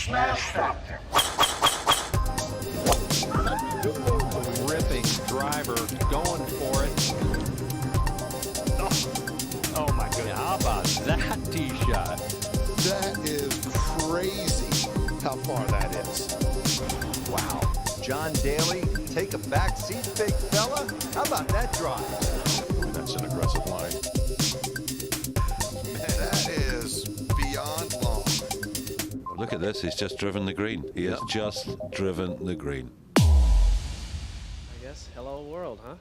SmashFactor. Ripping driver, going for it. Oh my goodness, how about that tee shot? That is crazy how far that is. Wow. John Daly, take a back seat, big fella. How about that drive? That's an aggressive line. That is beyond long. Look at this, he's just driven the green. He has just driven the green. I guess hello world, huh?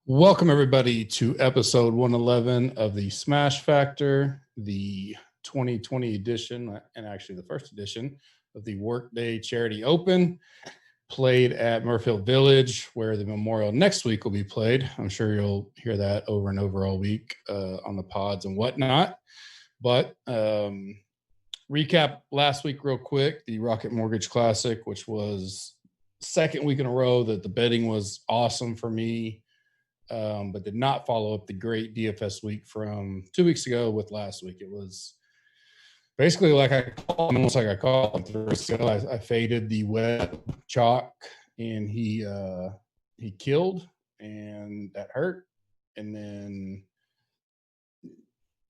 Welcome everybody to episode 111 of the SmashFactor, the 2020 edition, and actually the first edition of the Workday Charity Open, played at Muirfield Village, where the Memorial next week will be played. I'm sure you'll hear that over and over all week on the pods and whatnot. But recap last week real quick, the Rocket Mortgage Classic, which was second week in a row that the betting was awesome for me. But did not follow up the great DFS week from 2 weeks ago with last week. It was basically like almost like I called 3 weeks ago. I faded the web chalk, and he killed, and that hurt. And then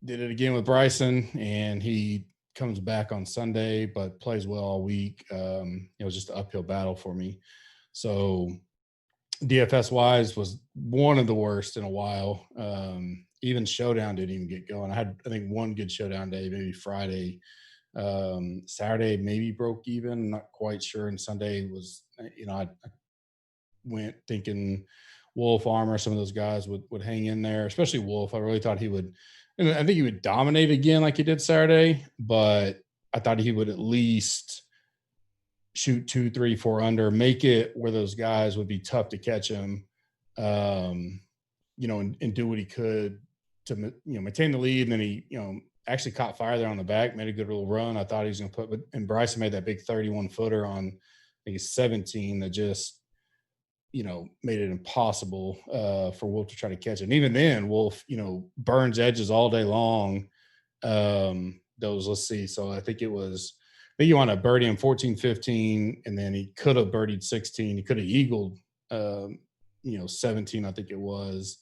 did it again with Bryson, and he comes back on Sunday, but plays well all week. It was just an uphill battle for me. So DFS wise was one of the worst in a while. Even showdown didn't even get going. I had, I think, one good showdown day, maybe Friday. Saturday maybe broke even. I'm not quite sure. And Sunday was, I went thinking Wolf, Armour, some of those guys would hang in there, especially Wolf. I really thought he would, and I think he would dominate again like he did Saturday, but I thought he would at least shoot 2, 3, 4 under, make it where those guys would be tough to catch him, and do what he could to, maintain the lead. And then he, actually caught fire there on the back, made a good little run. I thought he was going to put, and Bryson made that big 31 footer on, I think it's 17 that just, made it impossible for Wolf to try to catch it. And even then, Wolf, burns edges all day long. Let's see. So I think you want to birdie him 14, 15, and then he could have birdied 16. He could have eagled, 17, I think it was.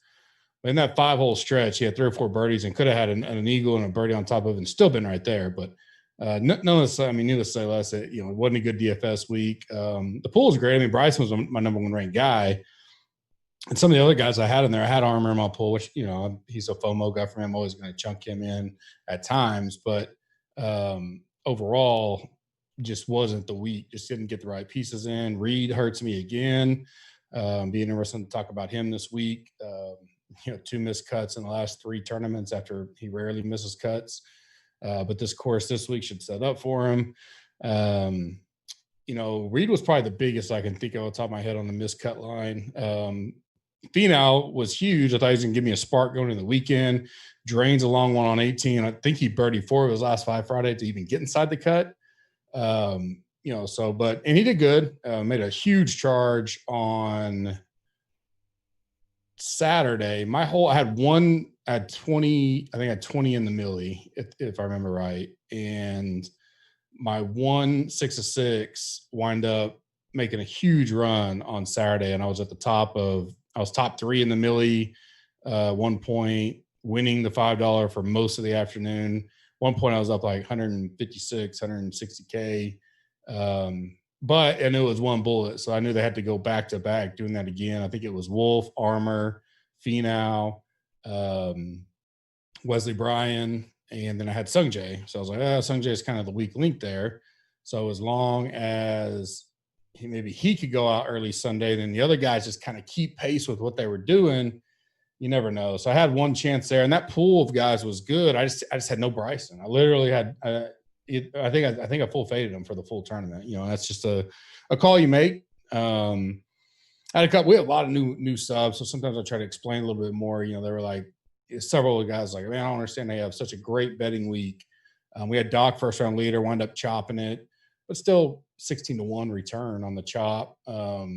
But in that 5-hole stretch, he had 3 or 4 birdies and could have had an eagle and a birdie on top of it and still been right there. But needless to say less, it wasn't a good DFS week. The pool was great. I mean, Bryson was my number 1 ranked guy. And some of the other guys I had in there, I had Armour in my pool, which, he's a FOMO guy for me. I'm always going to chunk him in at times. But overall, just wasn't the week. Just didn't get the right pieces in. Reed hurts me again. Be interesting to talk about him this week. 2 missed cuts in the last 3 tournaments after he rarely misses cuts. But this course this week should set up for him. Reed was probably the biggest I can think of off the top of my head on the missed cut line. Finau was huge. I thought he was going to give me a spark going into the weekend. Drains a long one on 18. I think he birdied 4 of his last 5 Friday to even get inside the cut. And he did good. Made a huge charge on Saturday. I had 20, I think I had 20 in the millie, if I remember right. And my 6 of 6 wind up making a huge run on Saturday. And I was top 3 in the millie, 1 point, winning the $5 for most of the afternoon. 1 point I was up like 156, 160K. And it was 1 bullet. So I knew they had to go back to back doing that again. I think it was Wolf, Armour, Finau, Wesley Bryan, and then I had Sung Jae. So I was like, Sung Jae is kind of the weak link there. So as long as he could go out early Sunday, then the other guys just kind of keep pace with what they were doing. You never know. So I had 1 chance there, and that pool of guys was good. I just had no Bryson. I literally had I think I full faded him for the full tournament. That's just a call you make. I had we had a lot of new subs, so sometimes I try to explain a little bit more. They were like, several of the guys like, man, I don't understand they have such a great betting week. We had Doc first round leader, wound up chopping it, but still 16-1 return on the chop. Had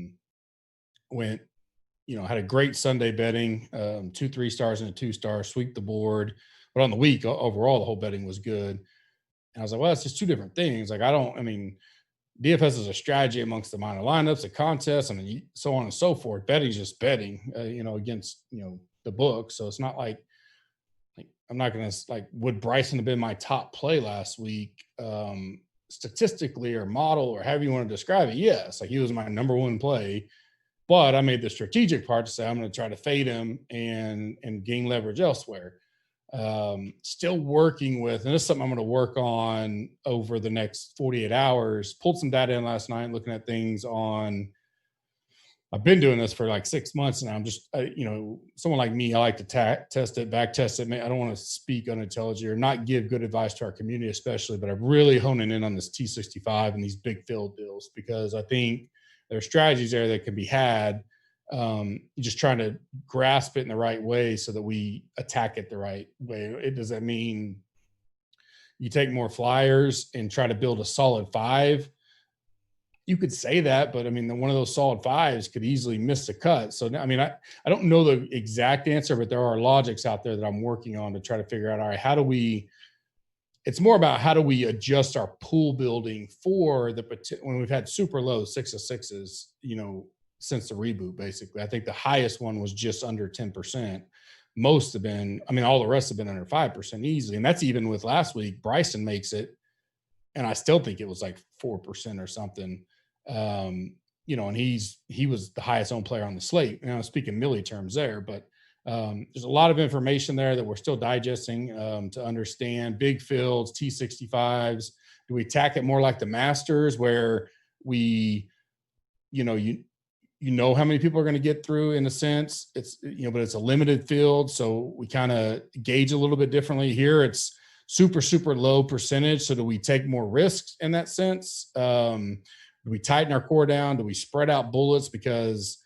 a great Sunday betting, 2 3-stars and a 2-star, sweep the board. But on the week overall, the whole betting was good. And I was like, well, it's just two different things. Like, I mean, DFS is a strategy amongst the minor lineups, the contests, and so on and so forth. Betting's just betting, against, the book. So it's not like I'm not going to, like, would Bryson have been my top play last week? Statistically or model or however you want to describe it. Yes. Like, he was my number one play, but I made the strategic part to say, I'm going to try to fade him and gain leverage elsewhere. Still working with, and this is something I'm going to work on over the next 48 hours. Pulled some data in last night, looking at things I've been doing this for like 6 months, and I'm just, someone like me, I like to test it, back test it. I don't want to speak unintelligently or not give good advice to our community, especially, but I'm really honing in on this T65 and these big field deals, because I think there are strategies there that can be had. Just trying to grasp it in the right way so that we attack it the right way. Does that mean you take more flyers and try to build a solid 5? You could say that, but I mean, one of those solid 5s could easily miss the cut. So, I mean, I don't know the exact answer, but there are logics out there that I'm working on to try to figure out, all right, it's more about how do we adjust our pool building for when we've had super low 6 of 6s, since the reboot. Basically, I think the highest one was just under 10%. Most have been, all the rest have been under 5% easily. And that's even with last week. Bryson makes it, and I still think it was like 4% or something. And he was the highest owned player on the slate. I'm speaking milli terms there, but there's a lot of information there that we're still digesting to understand. Big fields, T65s. Do we attack it more like the Masters, where we, how many people are going to get through, in a sense? It's, but it's a limited field, so we kind of gauge a little bit differently. Here it's super, super low percentage. So do we take more risks in that sense? Do we tighten our core down? Do we spread out bullets? Because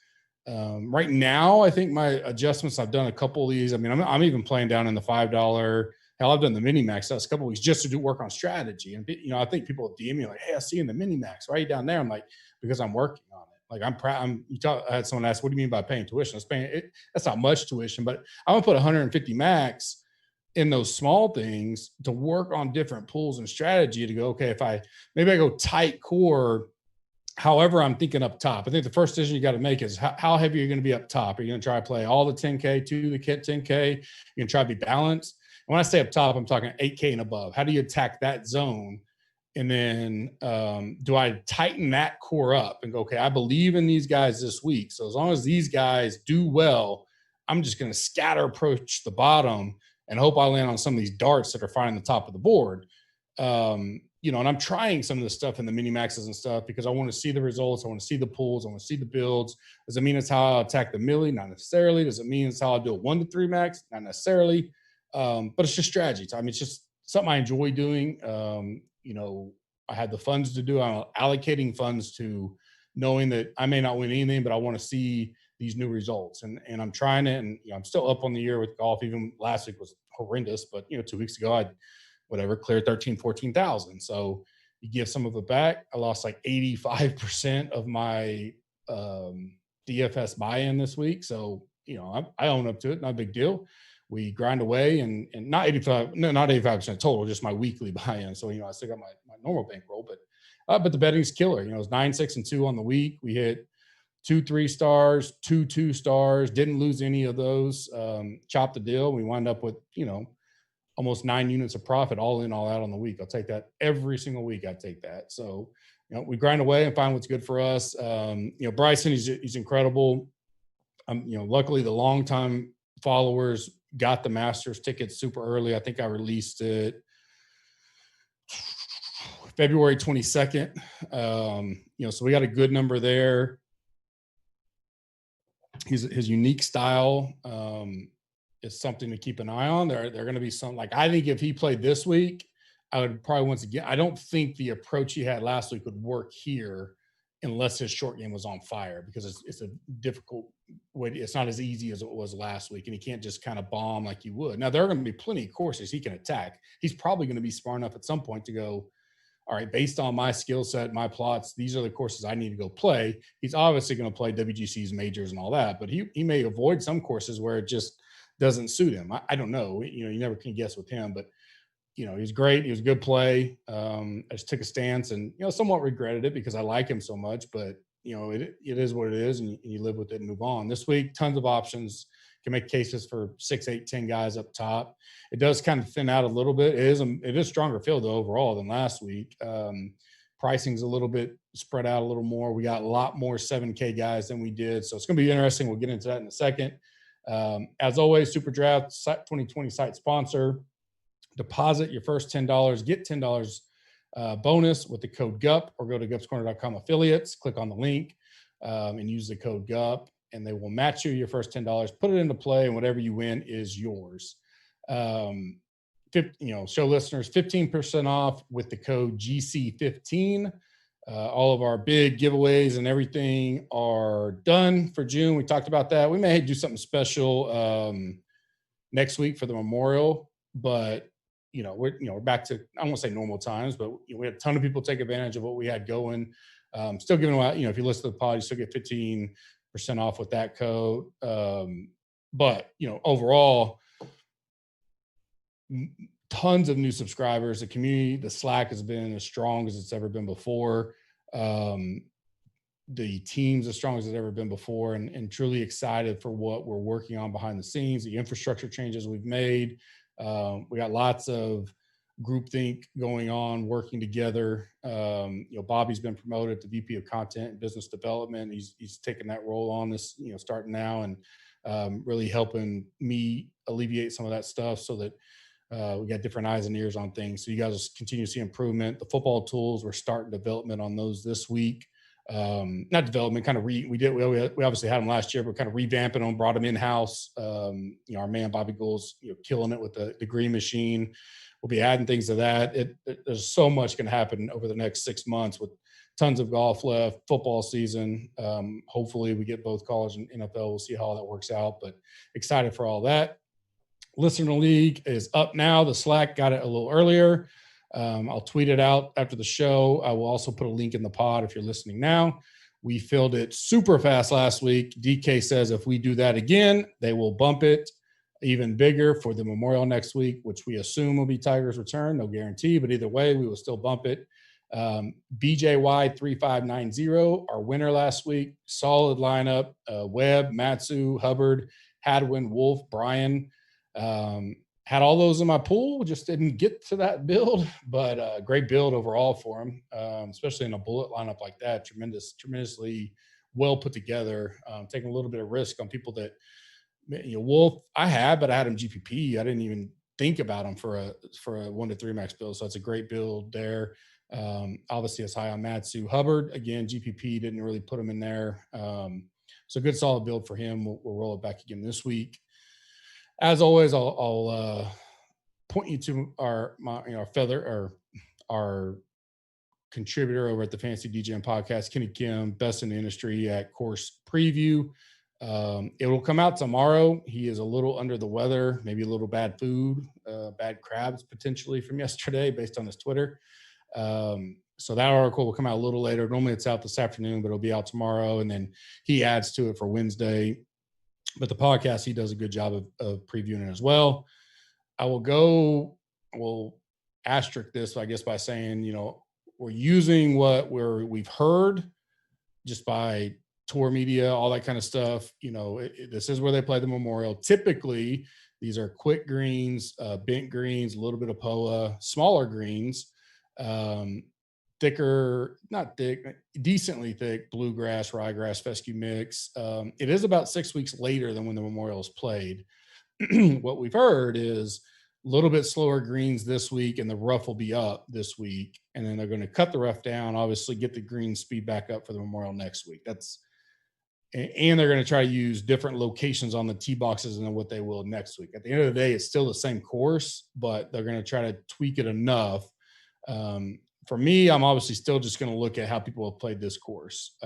right now, I think my adjustments, I've done a couple of these. I'm even playing down in the $5. Hell, I've done the mini max last couple of weeks just to do work on strategy. And I think people have DM me like, "Hey, I see you in the mini max. Why are you down there?" I'm like, because I'm working on it. Like, I'm proud. I had someone ask, "What do you mean by paying tuition?" That's not much tuition, but I'm gonna put 150 max in those small things to work on different pools and strategy to go, okay, if I go tight core. However, I'm thinking up top. I think the first decision you got to make is how heavy are you going to be up top? Are you going to try to play all the 10K to the 10K? You're going to try to be balanced. And when I say up top, I'm talking 8K and above. How do you attack that zone? And then do I tighten that core up and go, okay, I believe in these guys this week. So as long as these guys do well, I'm just going to scatter approach the bottom and hope I land on some of these darts that are finding the top of the board. And I'm trying some of this stuff in the mini maxes and stuff because I want to see the results. I want to see the pools. I want to see the builds. Does it mean it's how I attack the milli? Not necessarily. Does it mean it's how I do a 1 to 3 max? Not necessarily. But it's just strategy. It's just something I enjoy doing. I had the funds to do. I'm allocating funds to knowing that I may not win anything, but I want to see these new results. And I'm trying it. And I'm still up on the year with golf. Even last week was horrendous, but 2 weeks ago I cleared 14,000. So you give some of it back. I lost like 85% of my DFS buy-in this week. So, I own up to it. Not a big deal. We grind away and not 85% total, just my weekly buy-in. So, I still got my normal bankroll, but the betting's killer. It was 9, 6, and 2 on the week. We hit 2 3 stars, 2 2 stars, didn't lose any of those. Chopped the deal. We wound up with, almost 9 units of profit, all in, all out on the week. I'll take that every single week. I take that. So, we grind away and find what's good for us. Bryson, he's incredible. Luckily the longtime followers got the Masters tickets super early. I think I released it February 22nd. So we got a good number there. His unique style, is something to keep an eye on. They're going to be some, like, I think if he played this week, I would probably, once again, I don't think the approach he had last week would work here unless his short game was on fire, because it's a difficult way. It's not as easy as it was last week. And he can't just kind of bomb like you would. Now, there are going to be plenty of courses he can attack. He's probably going to be smart enough at some point to go, all right, based on my skill set, my plots, these are the courses I need to go play. He's obviously going to play WGCs, majors, and all that, but he may avoid some courses where it just, doesn't suit him. I don't know. You never can guess with him, but he's great. He was a good play. I just took a stance and, somewhat regretted it because I like him so much, but it is what it is, and you live with it and move on. This week, tons of options. Can make cases for 6, 8, 10 guys up top. It does kind of thin out a little bit. It is stronger field though overall than last week. Pricing's a little bit spread out a little more. We got a lot more 7K guys than we did, so it's going to be interesting. We'll get into that in a second. As always, Super Draft 2020 site sponsor. Deposit your first $10, get $10 bonus with the code GUP, or go to gupscorner.com affiliates, click on the link, and use the code GUP, and they will match you your first $10, put it into play, and whatever you win is yours. Show listeners 15% off with the code GC15. All of our big giveaways and everything are done for June. We talked about that. We may do something special next week for the Memorial, but we're back to, I won't say normal times, but we had a ton of people take advantage of what we had going. Still giving away, if you listen to the pod, you still get 15% off with that code. But overall, tons of new subscribers. The community, the Slack has been as strong as it's ever been before. The team's as strong as it's ever been before, and truly excited for what we're working on behind the scenes, the infrastructure changes we've made. We got lots of groupthink going on, working together. Bobby's been promoted to VP of Content and Business Development. He's taken that role on this, starting now, and really helping me alleviate some of that stuff so that we got different eyes and ears on things. So you guys will continue to see improvement. The football tools, we're starting development on those this week. Not development, kind of we obviously had them last year, but kind of revamping them, brought them in-house. Our man Bobby Gould's killing it with the green machine. We'll be adding things to that. There's so much going to happen over the next 6 months with tons of golf left, football season. Hopefully we get both college and NFL. We'll see how that works out, but excited for all that. Listener League is up now. The Slack got it a little earlier. I'll tweet it out after the show. I will also put a link in the pod if you're listening now. We filled it super fast last week. DK says if we do that again, they will bump it even bigger for the Memorial next week, which we assume will be Tiger's return. No guarantee, but either way, we will still bump it. BJY3590, our winner last week. Solid lineup. Webb, Matsu, Hubbard, Hadwin, Wolf, Brian. Had all those in my pool, just didn't get to that build, but great build overall for him, especially in a bullet lineup like that. Tremendously well put together. Taking a little bit of risk on people that, Wolf, I had him GPP. I didn't even think about him for a 1 to 3 max build. So it's a great build there. Obviously, it's high on Matsu. Hubbard, again, GPP didn't really put him in there. So good solid build for him. We'll roll it back again this week. As always, I'll point you to our contributor over at the Fantasy DJing Podcast, Kenny Kim, best in the industry at Course Preview. It will come out tomorrow. He is a little under the weather, maybe a little bad food, bad crabs potentially from yesterday based on his Twitter. So that article will come out a little later. Normally it's out this afternoon, but it'll be out tomorrow. And then he adds to it for Wednesday. But the podcast, he does a good job of previewing it as well. I will asterisk this, I guess, by saying, we're using what we've heard just by tour media, all that kind of stuff. This is where they play the Memorial. Typically, these are quick greens, bent greens, a little bit of POA, smaller greens, thicker, not thick, decently thick, bluegrass, ryegrass, fescue mix. It is about 6 weeks later than when the Memorial is played. What we've heard is a little bit slower greens this week, and the rough will be up this week. And then they're going to cut the rough down, obviously get the green speed back up for the Memorial next week. And they're going to try to use different locations on the tee boxes than what they will next week. At the end of the day, it's still the same course, but they're going to try to tweak it enough. For me, I'm obviously still just going to look at how people have played this course.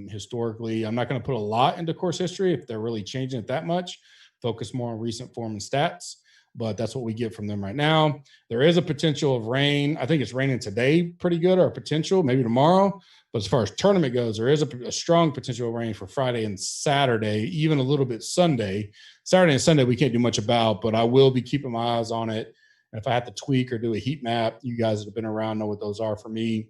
Historically, I'm not going to put a lot into course history if they're really changing it that much. Focus more on recent form and stats, but that's what we get from them right now. There is a potential of rain. I think it's raining today pretty good, or potential, maybe tomorrow, But as far as tournament goes, there is a strong potential range for Friday and Saturday, even a little bit Sunday. Saturday and Sunday we can't do much about, but I will be keeping my eyes on it. And if I have to tweak or do a heat map, you guys that have been around know what those are for me.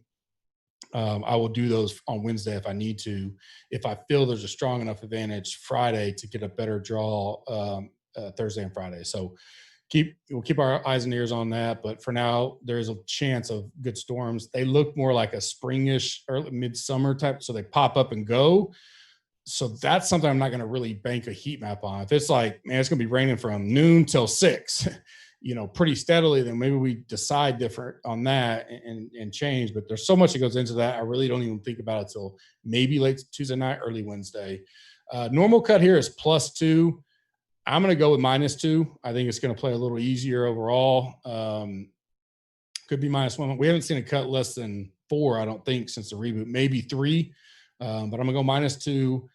I will do those on Wednesday if I need to. If I feel there's a strong enough advantage Friday to get a better draw Thursday and Friday. So we'll keep our eyes and ears on that. But for now, there's a chance of good storms. They look more like a springish, early midsummer type, so they pop up and go. So that's something I'm not going to really bank a heat map on. If it's like, man, it's going to be raining from noon till 6, pretty steadily, then maybe we decide different on that and change. But there's so much that goes into that. I really don't even think about it till maybe late Tuesday night, early Wednesday. Normal cut here is +2. I'm going to go with -2. I think it's going to play a little easier overall. Could be -1. We haven't seen a cut less than 4, I don't think, since the reboot, maybe 3. But I'm going to go -2.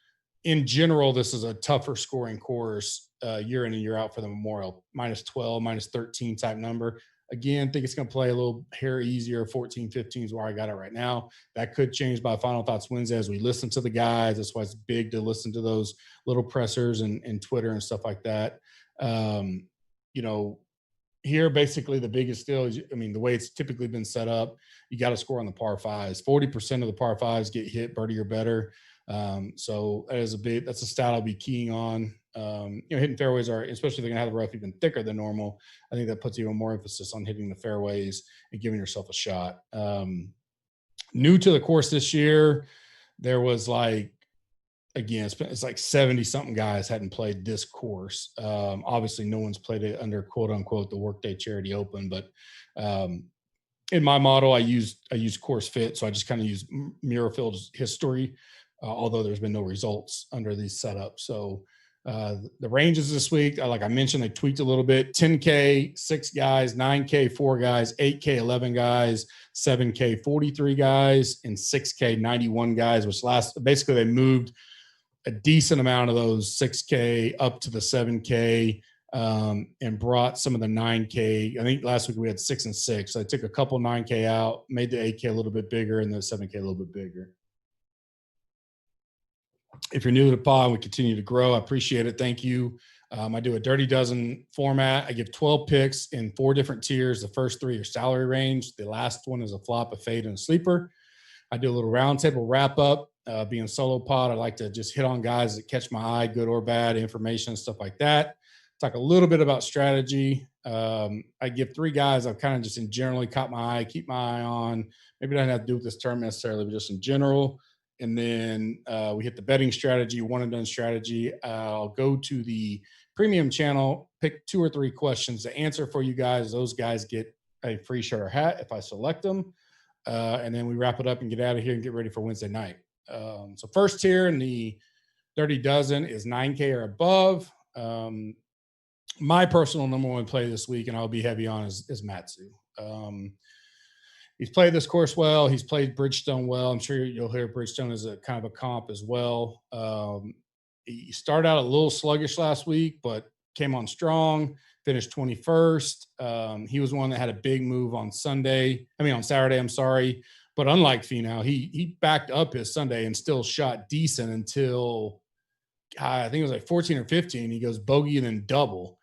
In general, this is a tougher scoring course year in and year out for the Memorial. -12, -13 type number. Again, think it's going to play a little hair easier. 14, 15 is where I got it right now. That could change by Final Thoughts Wednesday as we listen to the guys. That's why it's big to listen to those little pressers and Twitter and stuff like that. Here, basically, the biggest deal is, the way it's typically been set up, you got to score on the par fives. 40% of the par fives get hit birdie or better. So that's a stat I'll be keying on. Hitting fairways are, especially if they're going to have the rough even thicker than normal. I think that puts even more emphasis on hitting the fairways and giving yourself a shot. New to the course this year, there was it's like 70 something guys hadn't played this course. Obviously no one's played it under quote unquote the Workday Charity Open, but in my model, I use course fit. So I just kind of use Muirfield's history, although there's been no results under these setups. So the ranges this week, like I mentioned, they tweaked a little bit. 10K, 6 guys, 9K, 4 guys, 8K, 11 guys, 7K, 43 guys, and 6K, 91 guys, which basically they moved a decent amount of those 6K up to the 7K and brought some of the 9K. I think last week we had 6 and 6. So I took a couple 9K out, made the 8K a little bit bigger and the 7K a little bit bigger. If you're new to the pod, we continue to grow. I appreciate it. Thank you. I do a Dirty Dozen format. I give 12 picks in 4 different tiers. The first 3 are salary range. The last one is a flop, a fade, and a sleeper. I do a little roundtable wrap up. Being solo pod, I like to just hit on guys that catch my eye, good or bad, information, stuff like that. Talk a little bit about strategy. I give 3 guys I've kind of just in generally caught my eye, keep my eye on. Maybe it doesn't have to do with this term necessarily, but just in general. And then we hit the betting strategy, one and done strategy. I'll go to the premium channel, pick 2 or 3 questions to answer for you guys. Those guys get a free shirt or hat if I select them. And then we wrap it up and get out of here and get ready for Wednesday night. So first tier in the Dirty Dozen is 9K or above. My personal number 1 play this week, and I'll be heavy on, is Matsu. He's played this course well. He's played Bridgestone well. I'm sure you'll hear Bridgestone as a kind of a comp as well. He started out a little sluggish last week, but came on strong, finished 21st. He was one that had a big move on Saturday, I'm sorry. But unlike Finau, he backed up his Sunday and still shot decent until I think it was like 14 or 15. He goes bogey and then double.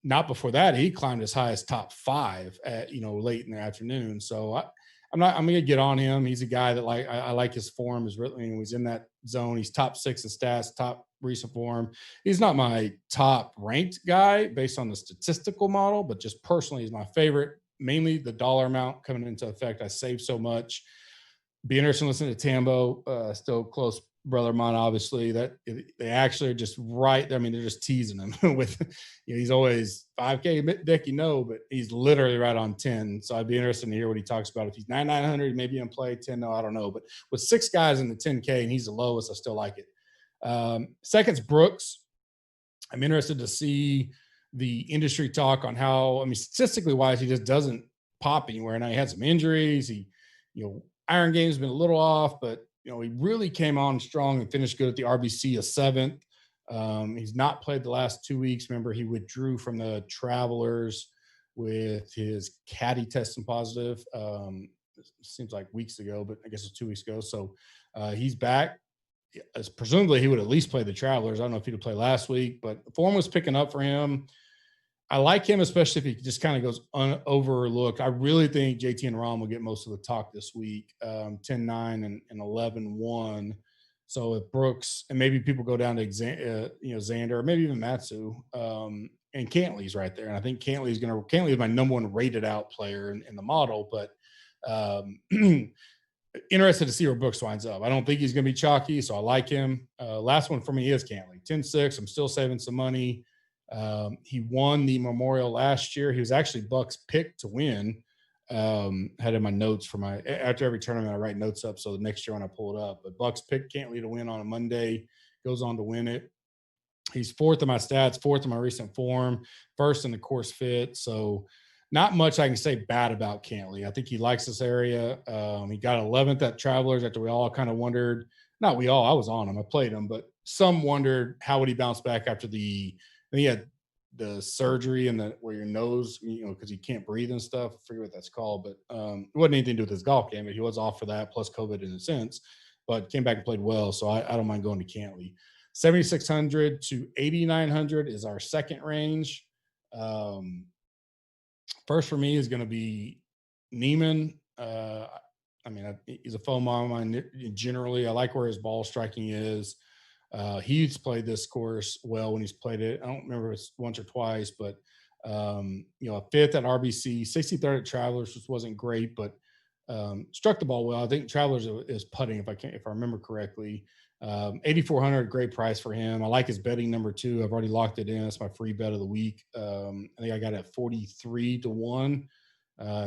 Not before that, he climbed as high as top 5 at late in the afternoon. So I'm gonna get on him. He's a guy that I like his form. Is really he's in that zone. He's top 6 in stats, top recent form. He's not my top ranked guy based on the statistical model, but just personally, he's my favorite. Mainly the dollar amount coming into effect. I saved so much. Be interested in listening to Tambo, still close brother of mine, obviously. That they actually are just right there. They're just teasing him with, he's always 5K Dick, but he's literally right on 10. So I'd be interested to hear what he talks about. If he's 9,900, maybe in play 10. No, I don't know. But with 6 guys in the 10K and he's the lowest, I still like it. Second's Brooks. I'm interested to see the industry talk on how, statistically wise, he just doesn't pop anywhere. Now he had some injuries. He, iron game's been a little off, but he really came on strong and finished good at the RBC, a 7th. He's not played the last 2 weeks. Remember, he withdrew from the Travelers with his caddy testing positive. It seems like weeks ago, but I guess it's 2 weeks ago. So he's back. As presumably he would at least play the Travelers. I don't know if he'd play last week, but form was picking up for him. I like him, especially if he just kind of goes overlooked. I really think JT and Rom will get most of the talk this week, 10-9 and 11-1. So if Brooks and maybe people go down to Xander or maybe even Matsu, and Cantley's right there. And I think Cantley is my number one rated out player in the model, but interested to see where Brooks winds up. I don't think he's going to be chalky, so I like him. Last one for me is Cantley, 10-6. I'm still saving some money. He won the Memorial last year. He was actually Buck's pick to win. Had in my notes after every tournament, I write notes up. So the next year when I pull it up, but Bucks picked Cantley to win on a Monday, goes on to win it. He's fourth in my stats, fourth in my recent form, first in the course fit. So not much I can say bad about Cantley. I think he likes this area. He got 11th at Travelers after we all kind of wondered, not we all, I was on him, I played him, but some wondered how would he bounce back after he had the surgery and where your nose, because you can't breathe and stuff. I forget what that's called, but it wasn't anything to do with his golf game, but he was off for that, plus COVID in a sense, but came back and played well. So I don't mind going to Cantley. 7,600 to 8,900 is our second range. First for me is going to be Neiman. He's a foam on mine generally. I like where his ball striking is. He's played this course well when he's played it. I don't remember if it's once or twice, but a fifth at RBC, 63rd at Travelers, which wasn't great, but struck the ball well. I think Travelers is putting, if I remember correctly. 8,400, great price for him. I like his betting number 2. I've already locked it in. That's my free bet of the week. I think I got it at 43-1.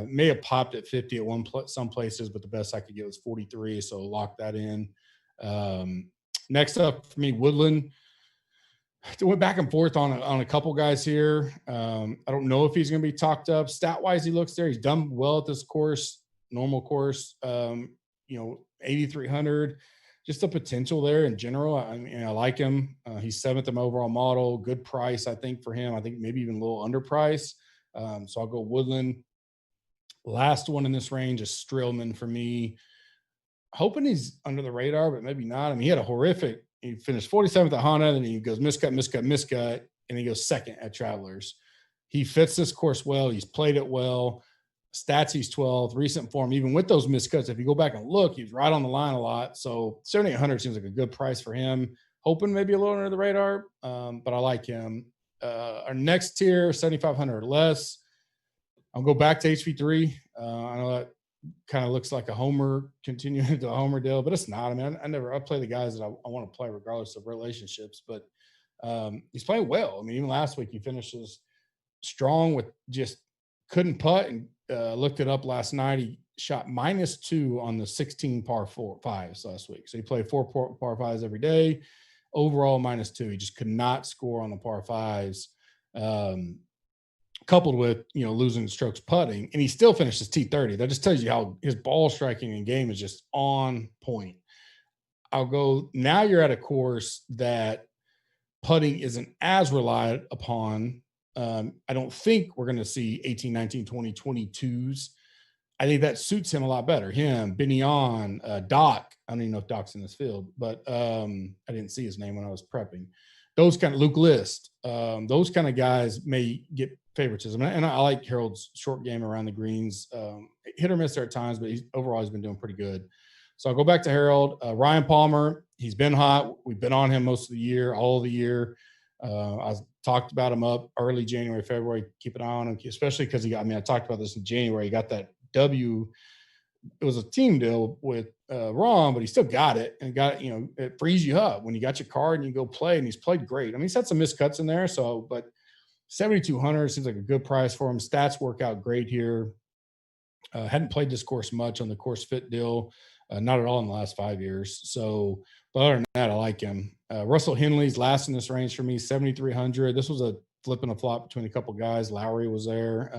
May have popped at 50 at some places, but the best I could get was 43. So lock that in. Next up for me, Woodland. I went back and forth on a couple guys here. I don't know if he's going to be talked up. Stat-wise, he looks there. He's done well at this course, normal course. 8,300. Just the potential there in general. I like him. He's 7th in my overall model. Good price, I think, for him. I think maybe even a little underpriced. So I'll go Woodland. Last one in this range is Strillman for me. Hoping he's under the radar, but maybe not. He had he finished 47th at Honda, and he goes miscut, and he goes second at Travelers. He fits this course well. He's played it well. Stats, he's 12th. Recent form, even with those miscuts, if you go back and look, he's right on the line a lot. So 7,800 seems like a good price for him. Hoping maybe a little under the radar, but I like him. Our next tier, 7,500 or less. I'll go back to HV3. I know that kind of looks like a homer, continuing to a homer deal, but it's not. I play the guys that I want to play regardless of relationships, but he's playing well. Even last week he finishes strong with just couldn't putt, and looked it up last night. He shot -2 on the 16 par 5s last week. So he played 4 par 5s every day. Overall -2. He just could not score on the par 5s. Coupled with, losing strokes putting, and he still finishes T30. That just tells you how his ball striking and game is just on point. I'll go, now you're at a course that putting isn't as relied upon. I don't think we're going to see 18, 19, 20, 22s. I think that suits him a lot better. Him, Binion, Doc. I don't even know if Doc's in this field, but I didn't see his name when I was prepping. Those kind of Luke List, those kind of guys may get favoritism. And I like Harold's short game around the greens. Hit or miss there at times, but overall he's been doing pretty good. So I'll go back to Harold. Ryan Palmer, he's been hot. We've been on him most of the year, all of the year. I talked about him up early January, February. Keep an eye on him, especially because I talked about this in January. He got that W. It was a team deal with Ron, but he still got it, and it frees you up when you got your card and you go play, and he's played great. He's had some miscuts in there. So, but 7,200 seems like a good price for him. Stats work out great here. Hadn't played this course much on the course fit deal. Not at all in the last 5 years. So, but other than that, I like him. Russell Henley's last in this range for me, 7,300. This was a flip and a flop between a couple guys. Lowry was there.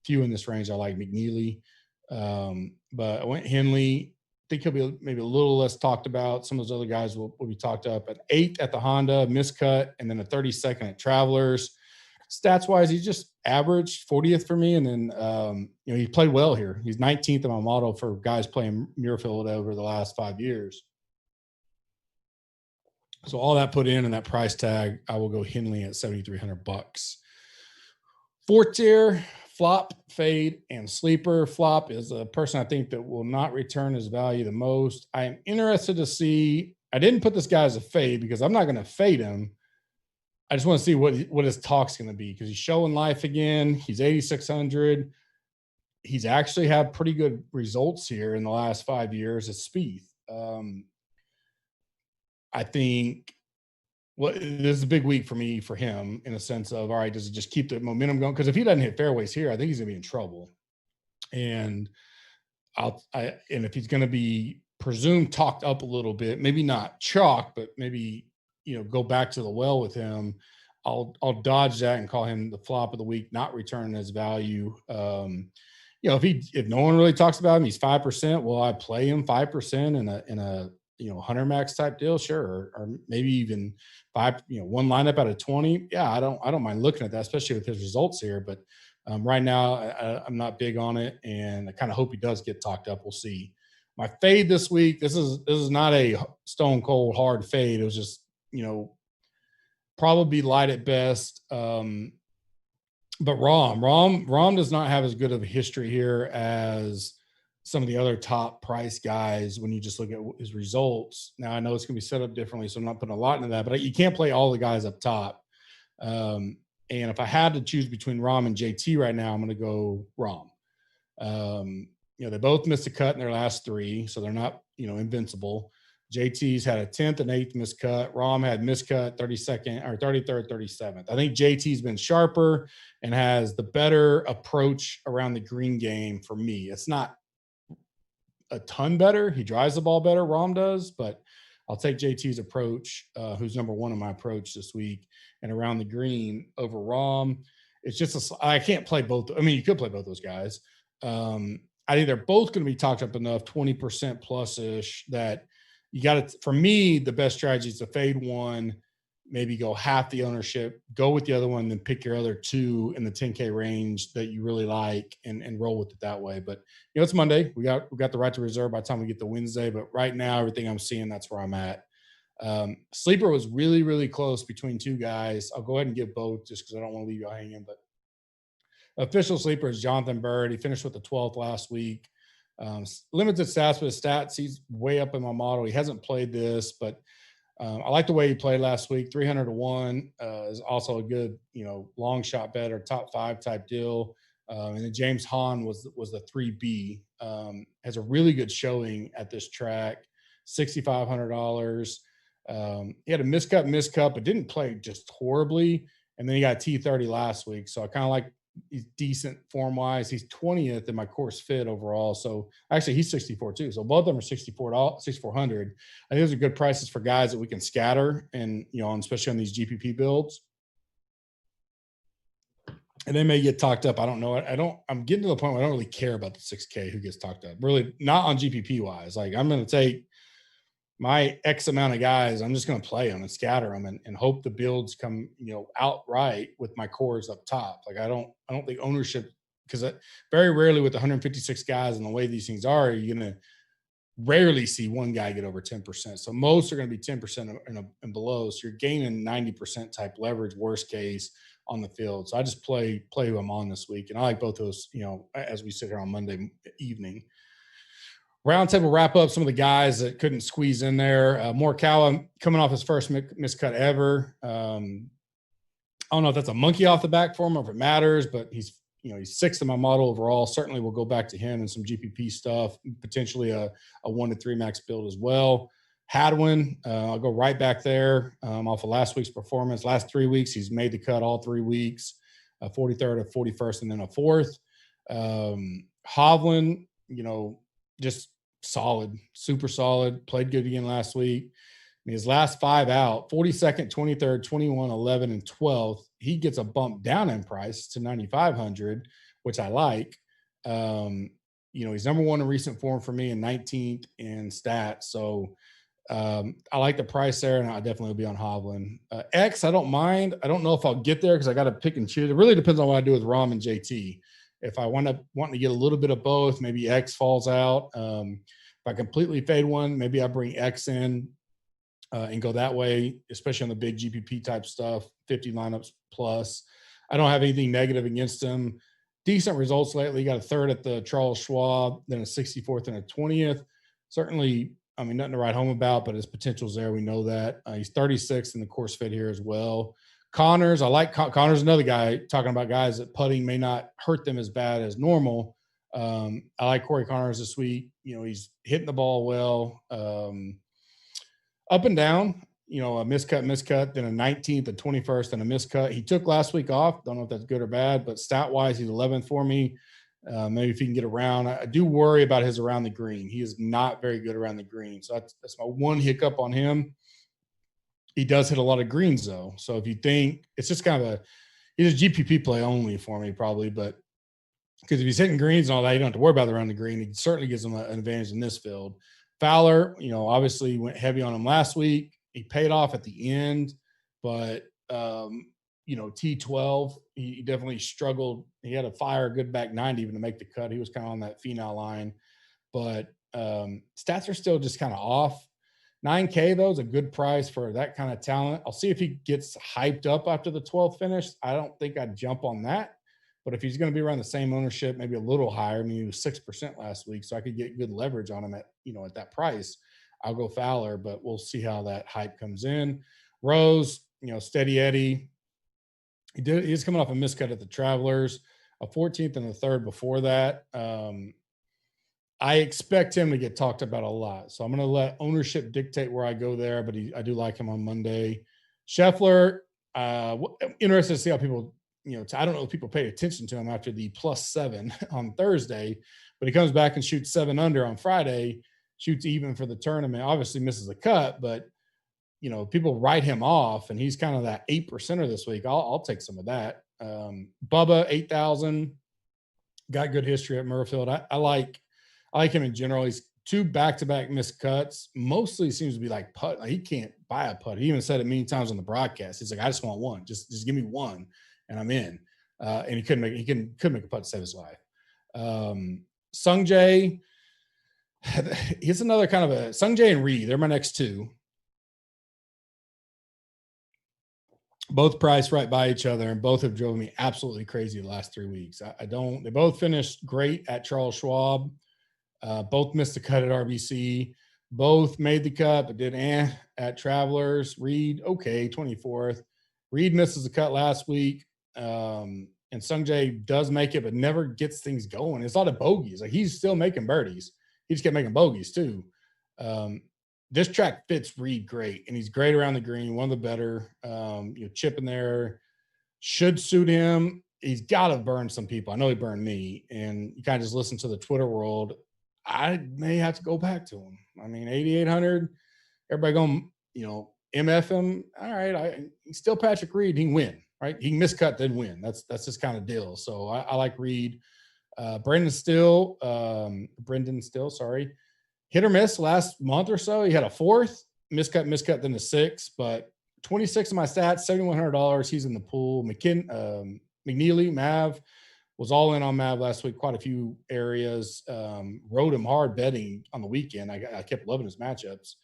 Few in this range I like. McNeely. But I went Henley. I think he'll be maybe a little less talked about. Some of those other guys will be talked up. At 8 at the Honda, miscut, and then a 32nd at Travelers. Stats wise, he's just average 40th for me. And then, he played well here. He's 19th in my model for guys playing Muirfield over the last 5 years. So all that put in and that price tag, I will go Henley at $7,300. Fourth tier, flop, fade, and sleeper. Flop is a person I think that will not return his value the most. I am interested to see. I didn't put this guy as a fade because I'm not going to fade him. I just want to see what his talk's going to be because he's showing life again. He's 8,600. He's actually had pretty good results here in the last 5 years at Spieth. I think this is a big week for him in a sense of, all right, does it just keep the momentum going? Because if he doesn't hit fairways here, I think he's going to be in trouble. And and if he's going to be presumed talked up a little bit, maybe not chalk, but maybe, go back to the well with him, I'll dodge that and call him the flop of the week, not returning his value. If no one really talks about him, he's 5%. Will I play him 5% in a 100 max type deal? Sure. Or maybe even one lineup out of 20. Yeah. I don't mind looking at that, especially with his results here. But right now I'm not big on it. And I kind of hope he does get talked up. We'll see. My fade this week, this is not a stone cold hard fade. It was just, probably light at best. But Rahm does not have as good of a history here as some of the other top price guys when you just look at his results. Now, I know it's going to be set up differently, so I'm not putting a lot into that, but you can't play all the guys up top. And if I had to choose between Rahm and JT right now, I'm going to go Rahm. They both missed a cut in their last 3, so they're not, invincible. JT's had a 10th and 8th miscut. Rahm had miscut 32nd or 33rd, 37th. I think JT's been sharper and has the better approach around the green game for me. It's not a ton better. He drives the ball better, Rahm does, but I'll take JT's approach, who's number 1 in my approach this week, and around the green over Rahm. It's just I can't play both. I mean, you could play both those guys. I think they're both going to be talked up enough, 20% plus-ish, that you got to, for me, the best strategy is to fade one, maybe go half the ownership, go with the other one, then pick your other 2 in the 10K range that you really like and roll with it that way. But, it's Monday. We got the right to reserve by the time we get to Wednesday. But right now, everything I'm seeing, that's where I'm at. Sleeper was really, really close between 2 guys. I'll go ahead and give both just because I don't want to leave you hanging. But official sleeper is Jonathan Bird. He finished with the 12th last week. Limited stats, but his stats, he's way up in my model. He hasn't played this, but I like the way he played last week. 300-1 is also a good, long shot bet or top 5 type deal. And then James Hahn was the 3B. Has a really good showing at this track, $6,500. He had a miscut, but didn't play just horribly. And then he got T30 last week. So I kind of like, he's decent form wise. He's 20th in my course fit overall. So actually he's 64 too. So both of them are $6,400. I think those are good prices for guys that we can scatter and, especially on these GPP builds. And they may get talked up. I don't know. I'm getting to the point where I don't really care about the 6K who gets talked up. Really not on GPP wise. Like I'm going to take my X amount of guys, I'm just going to play them and scatter them and hope the builds come, outright with my cores up top. Like I don't think ownership, because very rarely with 156 guys and the way these things are, you're going to rarely see one guy get over 10%. So most are going to be 10% and below. So you're gaining 90% type leverage, worst case, on the field. So I just play who I'm on this week. And I like both those, as we sit here on Monday evening. Roundtable wrap up some of the guys that couldn't squeeze in there. Morikawa coming off his first miscut ever. I don't know if that's a monkey off the back for him or if it matters, but he's 6th in my model overall. Certainly we'll go back to him and some GPP stuff, potentially a 1 to 3 max build as well. Hadwin, I'll go right back there off of last week's performance. Last 3 weeks, he's made the cut all 3 weeks, 43rd, a 41st, and then a 4th. Hovland, just solid, super solid, played good again last week. His last 5 out, 42nd, 23rd, 21, 11, and 12th, he gets a bump down in price to 9,500, which I like. He's number 1 in recent form for me and 19th in stats. So I like the price there, and I definitely will be on Hovland. X, I don't mind. I don't know if I'll get there because I got to pick and choose. It really depends on what I do with Rom and JT. If I want to get a little bit of both, maybe X falls out. If I completely fade one, maybe I bring X in and go that way, especially on the big GPP type stuff, 50 lineups plus. I don't have anything negative against him. Decent results lately. Got a third at the Charles Schwab, then a 64th and a 20th. Certainly, I mean, nothing to write home about, but his potential's there. We know that. He's 36th in the course fit here as well. Connors, I like Connors, another guy talking about guys that putting may not hurt them as bad as normal. I like Corey Connors this week. You know, he's hitting the ball well. Up and down, you know, a miscut, then a 19th, a 21st, and a miscut. He took last week off. Don't know if that's good or bad, but stat-wise, he's 11th for me. Maybe if he can get around. I do worry about his around the green. He is not very good around the green. So that's my one hiccup on him. He does hit a lot of greens, though. So if you think it's just kind of he's a GPP play only for me, probably. But because if he's hitting greens and all that, you don't have to worry about the around the green. He certainly gives him an advantage in this field. Fowler, you know, obviously went heavy on him last week. He paid off at the end, but you know, T12, he definitely struggled. He had to fire a good back 90 even to make the cut. He was kind of on that phenol line, but stats are still just kind of off. 9K though is a good price for that kind of talent. I'll see if he gets hyped up after the 12th finish. I don't think I'd jump on that, but if he's going to be around the same ownership, maybe a little higher. I mean, he was 6% last week, so I could get good leverage on him at, you know, at that price. I'll go Fowler, but we'll see how that hype comes in. Rose, you know, steady Eddie. He's coming off a miscut at the Travelers, a 14th and a 3rd before that. I expect him to get talked about a lot. So I'm going to let ownership dictate where I go there, but I do like him on Monday. Scheffler, interested to see how people, you know, I don't know if people pay attention to him after the +7 on Thursday, but he comes back and shoots 7 under on Friday, shoots even for the tournament, obviously misses a cut, but you know, people write him off, and he's kind of that 8%er this week. I'll take some of that. Bubba, 8,000, got good history at Muirfield. I like him in general. He's 2 back-to-back missed cuts. Mostly seems to be like putt. Like he can't buy a putt. He even said it many times on the broadcast. He's like, I just want one. Just give me one, and I'm in. And he couldn't make a putt to save his life. Sung Jae, he's another kind of a Sung Jae and Reed. They're my next two. Both priced right by each other, and both have driven me absolutely crazy the last 3 weeks. They both finished great at Charles Schwab. Both missed the cut at RBC. Both made the cut, but did at Travelers. Reed, okay, 24th. Reed misses the cut last week. And Sung Jae does make it, but never gets things going. It's a lot of bogeys. Like he's still making birdies. He just kept making bogeys too. This track fits Reed great, and he's great around the green, one of the better. You know, chipping there should suit him. He's got to burn some people. I know he burned me, and you kind of just listen to the Twitter world. I may have to go back to him. I mean, 8,800, everybody going, you know, MF him. All right, he's still Patrick Reed. He can win, right? He can miscut, then win. That's his kind of deal. So I like Reed. Brendan Still, sorry. Hit or miss last month or so. He had a 4th, miscut, then a 6, but 26 of my stats, $7,100. He's in the pool. McNeely, Mav, was all in on Mav last week, quite a few areas. Rode him hard betting on the weekend. I kept loving his matchups.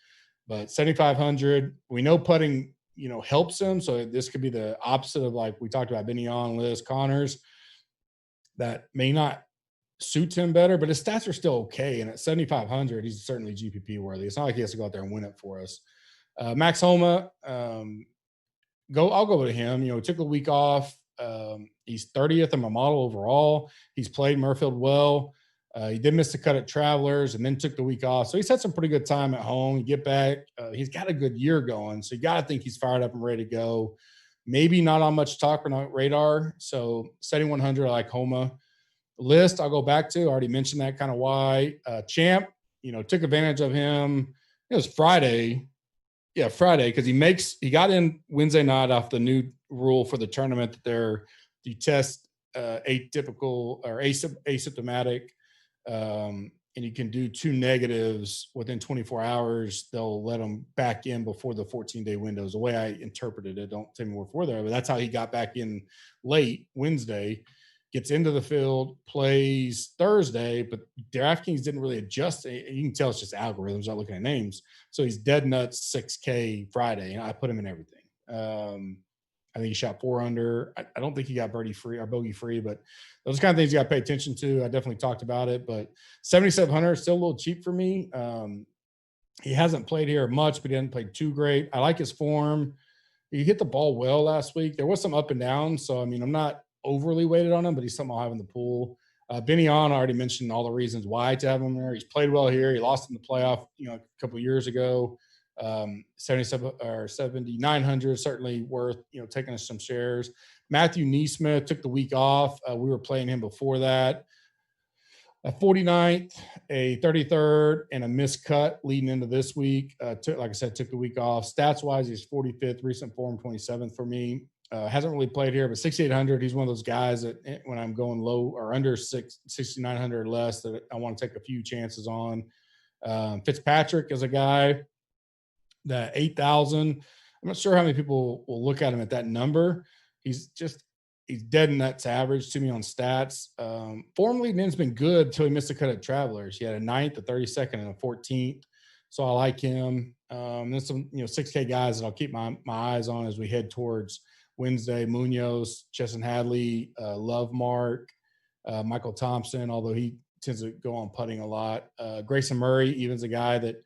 But 7,500, we know putting, you know, helps him. So this could be the opposite of like we talked about Benion, Liz, Connors. That may not suits him better, but his stats are still okay. And at 7,500, he's certainly GPP worthy. It's not like he has to go out there and win it for us. Max Homa, I'll go to him. You know, he took a week off. He's 30th in my model overall. He's played Muirfield well. He did miss the cut at Travelers and then took the week off. So he's had some pretty good time at home. You get back. He's got a good year going. So you got to think he's fired up and ready to go. Maybe not on much talk or not radar. So 7,100, I like Homa. List I'll go back to. I already mentioned that kind of why. Champ, you know, took advantage of him. It was Friday. Yeah, Friday, because he got in Wednesday night off the new rule for the tournament that you test atypical or asymptomatic and you can do 2 negatives within 24 hours, they'll let him back in before the 14-day window is the way I interpreted it. Don't take me word for there, but that's how he got back in late Wednesday, gets into the field, plays Thursday, but DraftKings didn't really adjust. You can tell it's just algorithms, not looking at names. So he's dead nuts 6K Friday, and I put him in everything. I think he shot 4 under. I don't think he got birdie free or bogey free, but those are kind of things you got to pay attention to. I definitely talked about it, but 7,700 is still a little cheap for me. He hasn't played here much, but he hasn't played too great. I like his form. He hit the ball well last week. There was some up and down, so I mean, I'm not overly weighted on him, but he's something I'll have in the pool. Benny On, I already mentioned all the reasons why to have him there. He's played well here. He lost in the playoff, a couple of years ago. 77 or 7,900, certainly worth, taking us some shares. Matthew Neesmith took the week off. We were playing him before that. A 49th, a 33rd, and a missed cut leading into this week. Like I said, took the week off. Stats-wise, he's 45th, recent form 27th for me. Hasn't really played here, but 6,800, he's one of those guys that when I'm going low or under 6,900 or less that I want to take a few chances on. Fitzpatrick is a guy that 8,000. I'm not sure how many people will look at him at that number. He's dead nuts average to me on stats. Form leading in's been good until he missed a cut at Travelers. He had a 9th, a 32nd, and a 14th. So I like him. There's some 6K guys that I'll keep my eyes on as we head towards Wednesday. Munoz, Chesson Hadley, Love Mark, Michael Thompson, although he tends to go on putting a lot. Grayson Murray, even's a guy that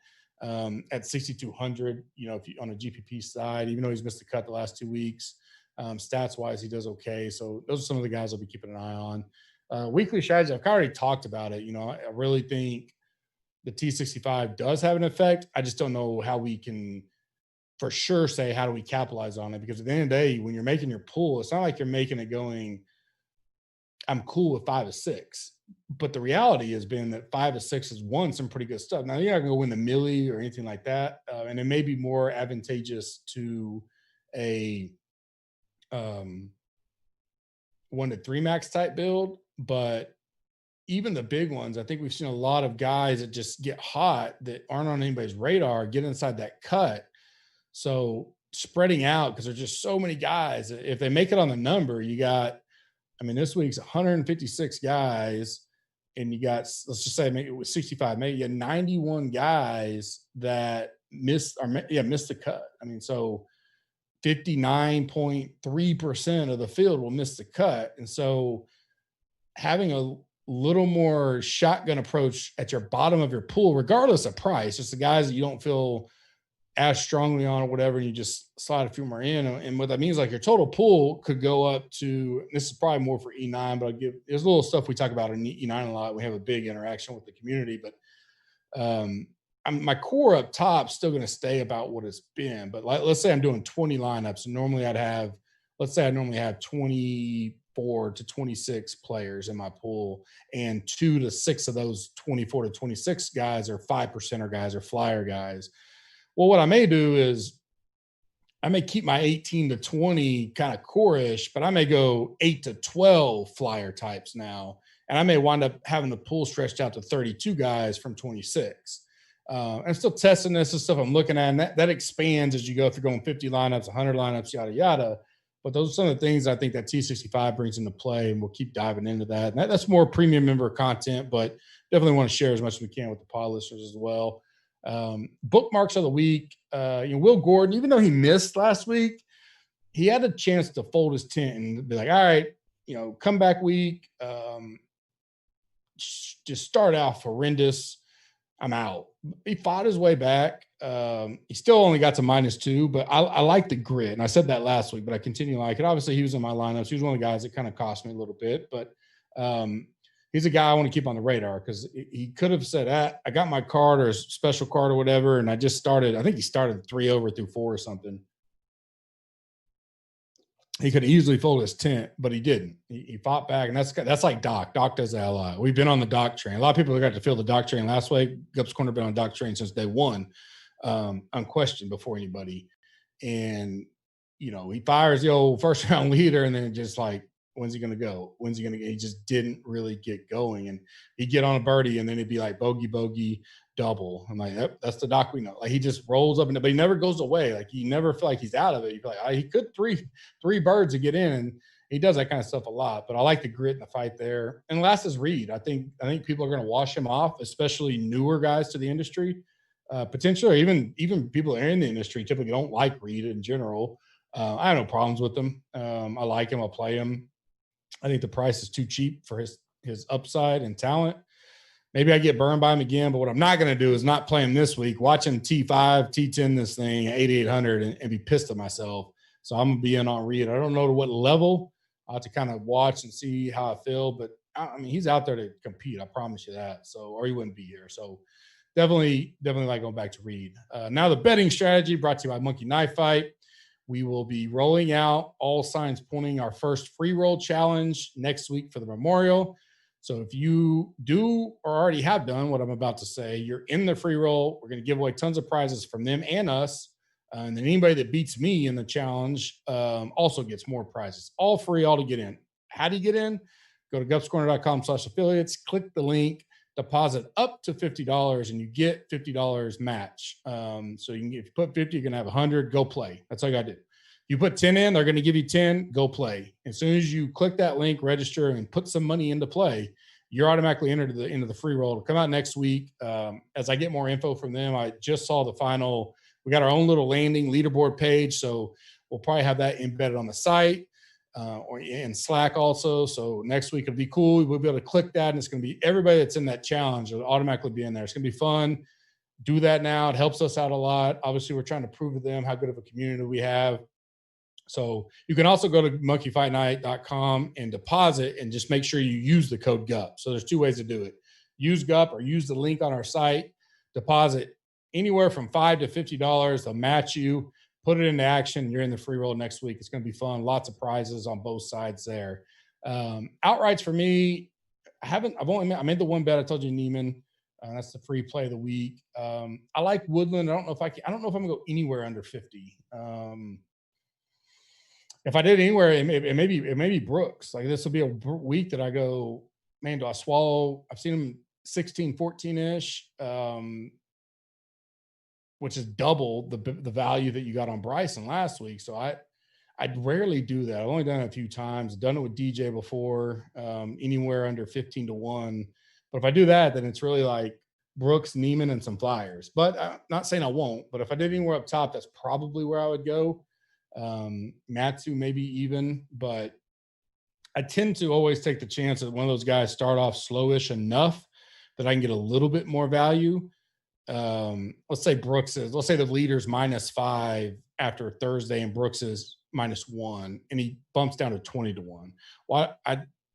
at 6,200, if you on a GPP side, even though he's missed the cut the last 2 weeks, stats wise, he does okay. So those are some of the guys I'll be keeping an eye on. Weekly strategy, I've already talked about it. I really think the T65 does have an effect. I just don't know how we can for sure say, how do we capitalize on it? Because at the end of the day, when you're making your pool, it's not like you're making it going, I'm cool with 5 or 6. But the reality has been that 5 or 6 has won some pretty good stuff. Now, you're not going to win the millie or anything like that. And it may be more advantageous to a 1 to 3 max type build. But even the big ones, I think we've seen a lot of guys that just get hot that aren't on anybody's radar, get inside that cut. So spreading out, because there's just so many guys. If they make it on the number, you got, this week's 156 guys, and you got, let's just say maybe it was 65, maybe you had 91 guys that missed the cut. So 59.3% of the field will miss the cut. And so having a little more shotgun approach at your bottom of your pool, regardless of price, just the guys that you don't feel as strongly on or whatever, and you just slide a few more in. And what that means, like your total pool could go up to, this is probably more for E9, but there's a little stuff we talk about in E9 a lot. We have a big interaction with the community, but my core up top still going to stay about what it's been. But let's say I'm doing 20 lineups, and normally I normally have 24 to 26 players in my pool, and 2 to 6 of those 24 to 26 guys are 5%er guys or flyer guys. Well, what I may do is I may keep my 18 to 20 kind of core-ish, but I may go 8 to 12 flyer types now. And I may wind up having the pool stretched out to 32 guys from 26. I'm still testing this and stuff I'm looking at, and that expands as you go. If you're going 50 lineups, 100 lineups, yada, yada. But those are some of the things I think that T65 brings into play, and we'll keep diving into that. And that's more premium member content, but definitely want to share as much as we can with the pod listeners as well. Bookmarks of the week. Will Gordon, even though he missed last week, he had a chance to fold his tent and be like, all right, comeback week, just start out horrendous. I'm out. He fought his way back. He still only got to -2, but I like the grit. And I said that last week, but I continue to like it. Obviously, he was in my lineups. He was one of the guys that kind of cost me a little bit, but he's a guy I want to keep on the radar, because he could have said, I got my card or a special card or whatever, and I just started. I think he started 3 over through 4 or something. He could easily fold his tent, but he didn't. He fought back, and that's like Doc. Doc does that a lot. We've been on the Doc train. A lot of people got to feel the Doc train last week. Gups Corner been on Doc train since day one, unquestioned before anybody. And he fires the old first round leader, and then just like When's he going to go? When's he going to get? He just didn't really get going. And he'd get on a birdie and then it'd be like bogey, bogey, double. I'm like, yep, that's the doc we know. Like he just rolls up, but he never goes away. Like you never feel like he's out of it. You feel like he could three birds to get in. And he does that kind of stuff a lot. But I like the grit and the fight there. And last is Reed. I think people are going to wash him off, especially newer guys to the industry. Potentially, even people that are in the industry typically don't like Reed in general. I have no problems with him. I like him. I'll play him. I think the price is too cheap for his upside and talent. Maybe I get burned by him again, but what I'm not going to do is not play him this week. Watch him T5, T10 this thing at 8,800 and be pissed at myself. So I'm going to be in on Reed. I don't know to what level. I'll have to kind of watch and see how I feel. But, I mean, he's out there to compete. I promise you that. So, or he wouldn't be here. So definitely like going back to Reed. Now the betting strategy brought to you by Monkey Knife Fight. We will be rolling out all signs pointing our first free roll challenge next week for the Memorial. So if you do or already have done what I'm about to say, you're in the free roll. We're going to give away tons of prizes from them and us. And then anybody that beats me in the challenge also gets more prizes. All free, all to get in. How do you get in? Go to gupscorner.com/affiliates, click the link, deposit up to $50 and you get $50 match. So you can if you put 50, you're going to have 100, go play. That's all you got to do. You put 10 in, they're going to give you 10, go play. As soon as you click that link, register and put some money into play, you're automatically entered into the free roll. It'll come out next week. As I get more info from them, I just saw the final. We got our own little landing leaderboard page. So we'll probably have that embedded on the site. Or in Slack also. So next week it'll be cool. We'll be able to click that and it's going to be everybody that's in that challenge will automatically be in there. It's going to be fun. Do that now. It helps us out a lot. Obviously, we're trying to prove to them how good of a community we have. So you can also go to monkeyfightnight.com and deposit and just make sure you use the code GUP. So there's two ways to do it. Use GUP or use the link on our site. Deposit anywhere from $5 to $50. They'll match you. Put it into action. You're in the free roll next week. It's going to be fun. Lots of prizes on both sides there. Outrights for me, I made the one bet. I told you Neiman. That's the free play of the week. I like Woodland. I don't know if I'm going to go anywhere under 50. If I did anywhere, it may be Brooks. Like this will be a week that I go, man, do I swallow? I've seen him 16, 14-ish. Which is double the value that you got on Bryson last week. So I'd rarely do that. I've only done it a few times. Done it with DJ before, anywhere under 15 to 1. But if I do that, then it's really like Brooks, Neiman, and some Flyers. But I'm not saying I won't. But if I did anywhere up top, that's probably where I would go. Matsu maybe even. But I tend to always take the chance that one of those guys start off slowish enough that I can get a little bit more value. Let's say the leader's -5 after Thursday and Brooks is -1 and he bumps down to 20 to 1. Well,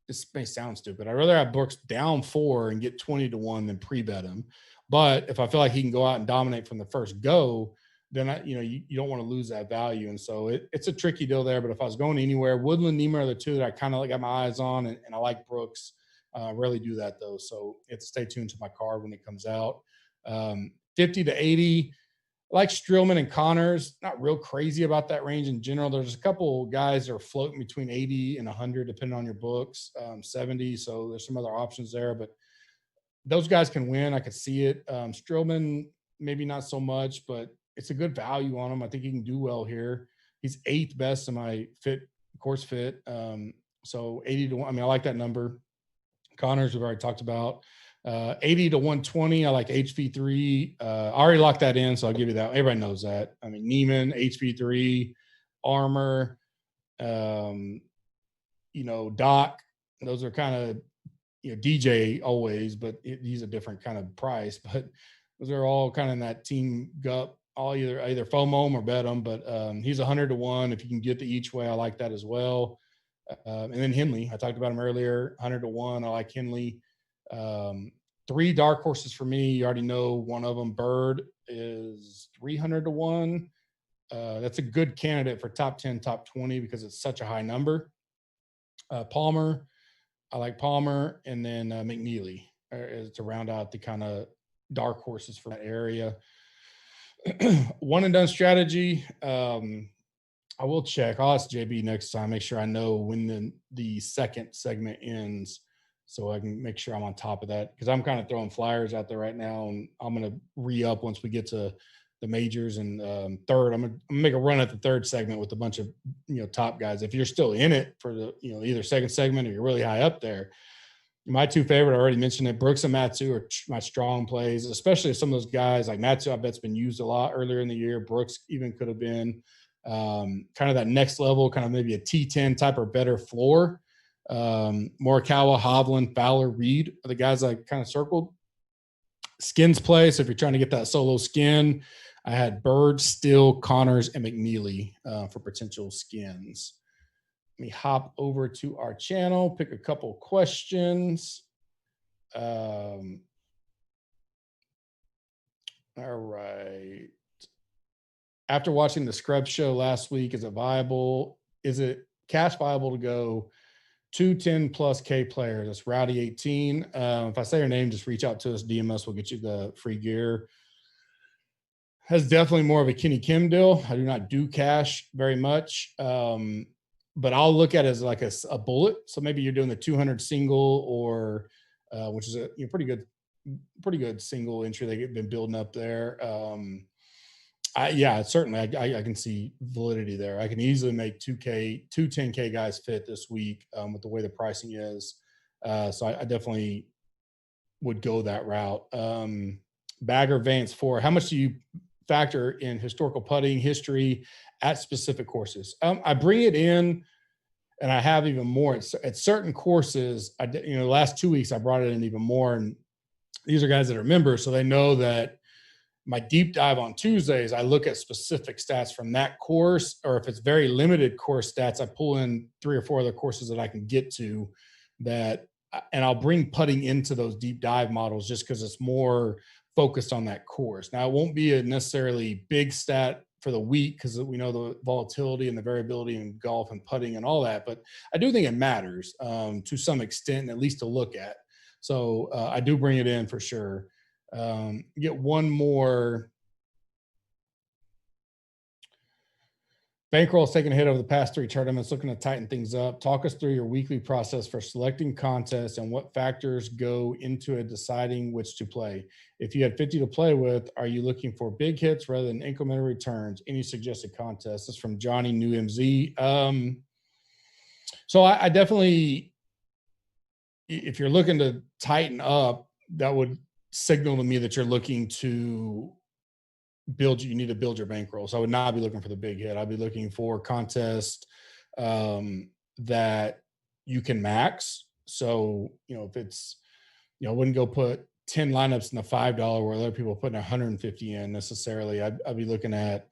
this may sound stupid. I'd rather have Brooks down 4 and get 20 to 1 than pre-bet him. But if I feel like he can go out and dominate from the first go, then you don't want to lose that value. And so it's a tricky deal there. But if I was going anywhere, Woodland, Neiman are the two that I kind of got my eyes on, and I like Brooks. Rarely do that though. So it's stay tuned to my card when it comes out. 50 to 80. I like Strillman and Connors. Not real crazy about that range in general. There's a couple guys that are floating between 80 and 100, depending on your books, 70. So there's some other options there, but those guys can win. I could see it. Strillman, maybe not so much, but it's a good value on him. I think he can do well here. He's 8th best in my course fit. So 80 to 1. I mean, I like that number. Connors, we've already talked about. 80 to 120. I like HV3. I already locked that in, so I'll give you that. Everybody knows that. I mean, Neiman, HV3, Armour, Doc. Those are kind of, DJ always, but he's a different kind of price. But those are all kind of in that team GUP. All either FOMO him or bet him. But he's 100 to 1. If you can get the each way, I like that as well. And then Henley, I talked about him earlier, 100 to 1. I like Henley. 3 dark horses for me. You already know one of them. Bird is 300 to 1. That's a good candidate for top 10, top 20 because it's such a high number. Palmer, I like Palmer, and then McNeely to round out the kind of dark horses for that area. One and done strategy. I will check. I'll ask JB next time, make sure I know when the second segment ends so I can make sure I'm on top of that, because I'm kind of throwing flyers out there right now, and I'm going to re-up once we get to the majors. And third, I'm gonna make a run at the third segment with a bunch of, top guys. If you're still in it for the, either second segment or you're really high up there, my two favorite, I already mentioned it, Brooks and Matsu are my strong plays, especially if some of those guys like Matsu, I bet's been used a lot earlier in the year. Brooks even could have been kind of that next level, kind of maybe a T10 type or better floor. Morikawa, Hovland, Fowler, Reed are the guys I kind of circled. Skins play, so if you're trying to get that solo skin, I had Bird, Still, Connors, and McNeely for potential skins. Let me hop over to our channel, pick a couple questions. All right. After watching the Scrubs show last week, is it cash viable to go 210 plus K players? That's Rowdy 18. If I say your name, just reach out to us, DM us, we'll get you the free gear. Has definitely more of a Kenny Kim deal. I do not do cash very much. But I'll look at it as like a bullet. So maybe you're doing the 200 single, or which is a pretty good single entry they've been building up there. Certainly I can see validity there. I can easily make 2 10K guys fit this week with the way the pricing is. So I definitely would go that route. Bagger Vance 4. How much do you factor in historical putting history at specific courses? I bring it in, and I have even more at certain courses. The last 2 weeks I brought it in even more, and these are guys that are members, so they know that my deep dive on Tuesdays, I look at specific stats from that course, or if it's very limited course stats, I pull in 3 or 4 other courses that I can get to that, and I'll bring putting into those deep dive models just because it's more focused on that course. Now, it won't be a necessarily big stat for the week because we know the volatility and the variability in golf and putting and all that, but I do think it matters to some extent, at least to look at. So I do bring it in for sure. Get one more. Bankroll's taken a hit over the past 3 tournaments, looking to tighten things up. Talk us through your weekly process for selecting contests and what factors go into it deciding which to play. If you had 50 to play with, are you looking for big hits rather than incremental returns? Any suggested contests? This is from Johnny New MZ. So I definitely, if you're looking to tighten up, that would signal to me that you're looking to you need to build your bankroll. So I would not be looking for the big hit. I'd be looking for contests that you can max. So, if it's, I wouldn't go put 10 lineups in the $5 where other people are putting 150 in necessarily. I'd be looking at,